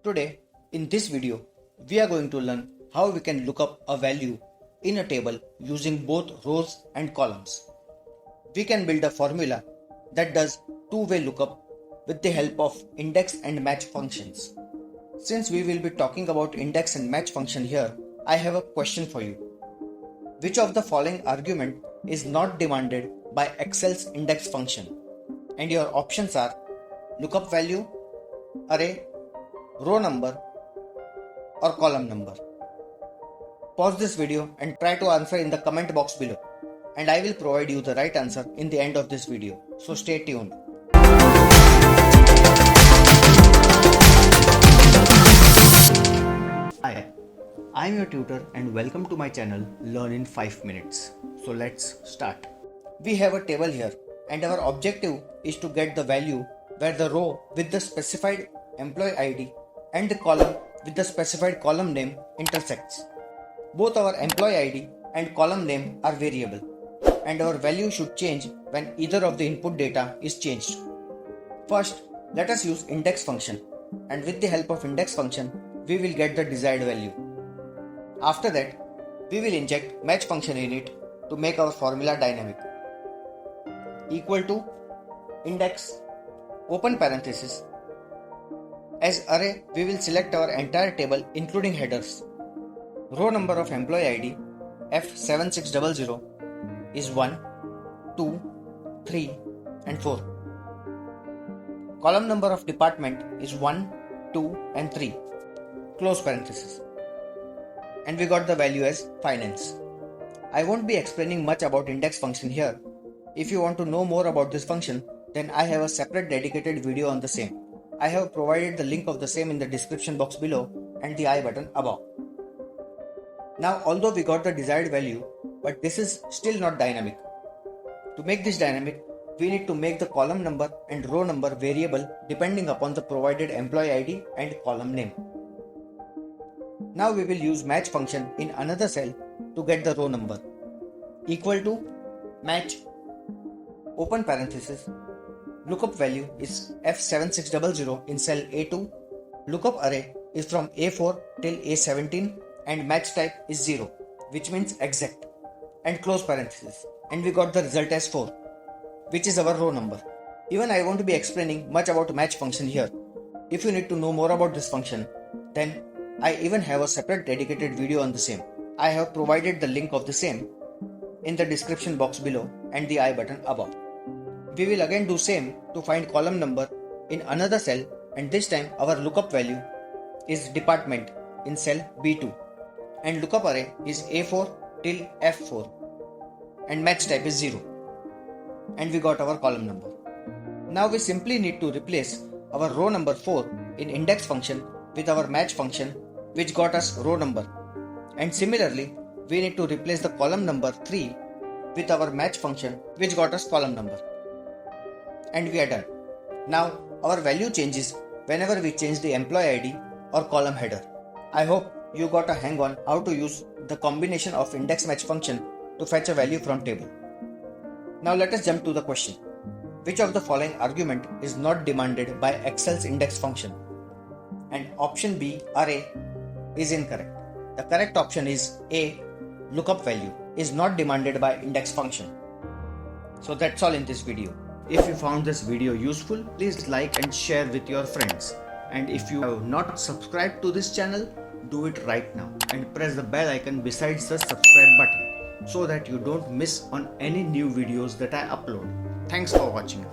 Today, in this video, we are going to learn how we can look up a value in a table using both rows and columns. We can build a formula that does two-way lookup with the help of index and match functions. Since we will be talking about index and match function here, I have a question for you. Which of the following argument is not demanded by Excel's index function? And your options are lookup value, array, row number, or column number. Pause this video and try to answer in the comment box below, and I will provide you the right answer in the end of this video. So stay tuned. Hi, I am your tutor and welcome to my channel Learn in 5 minutes. So let's start. We have a table here and our objective is to get the value where the row with the specified employee ID and the column with the specified column name intersects. Both our employee ID and column name are variable and our value should change when either of the input data is changed. First, let us use index function, and with the help of index function, we will get the desired value. After that, we will inject match function in it to make our formula dynamic. Equal to index open parenthesis. As array, we will select our entire table including headers. Row number of employee ID F7600 is 1, 2, 3 and 4. Column number of department is 1, 2 and 3. Close parenthesis. And we got the value as finance. I won't be explaining much about index function here. If you want to know more about this function, then I have a separate dedicated video on the same. I have provided the link of the same in the description box below and the I button above. Now, although we got the desired value, but this is still not dynamic. To make this dynamic, we need to make the column number and row number variable depending upon the provided employee ID and column name. Now we will use match function in another cell to get the row number. Equal to match open parenthesis. Lookup value is F7600 in cell A2. Lookup array is from A4 till A17 and match type is 0, which means exact, and close parenthesis. And we got the result as 4, which is our row number. Even I won't be explaining much about match function here. If you need to know more about this function, then I even have a separate dedicated video on the same. I have provided the link of the same in the description box below and the I button above. We will again do same to find column number in another cell, and this time our lookup value is department in cell B2 and lookup array is A4 till F4 and match type is 0, and we got our column number. Now we simply need to replace our row number 4 in index function with our match function, which got us row number, and similarly we need to replace the column number 3 with our match function, which got us column number. And we are done. Now our value changes whenever we change the employee ID or column header. I hope you got a hang on how to use the combination of index match function to fetch a value from table. Now let us jump to the question. Which of the following argument is not demanded by Excel's index function? And option B, array, is incorrect. The correct option is A, lookup value, is not demanded by index function. So that's all in this video. If you found this video useful, please like and share with your friends. And if you have not subscribed to this channel, do it right now and press the bell icon besides the subscribe button so that you don't miss on any new videos that I upload. Thanks for watching.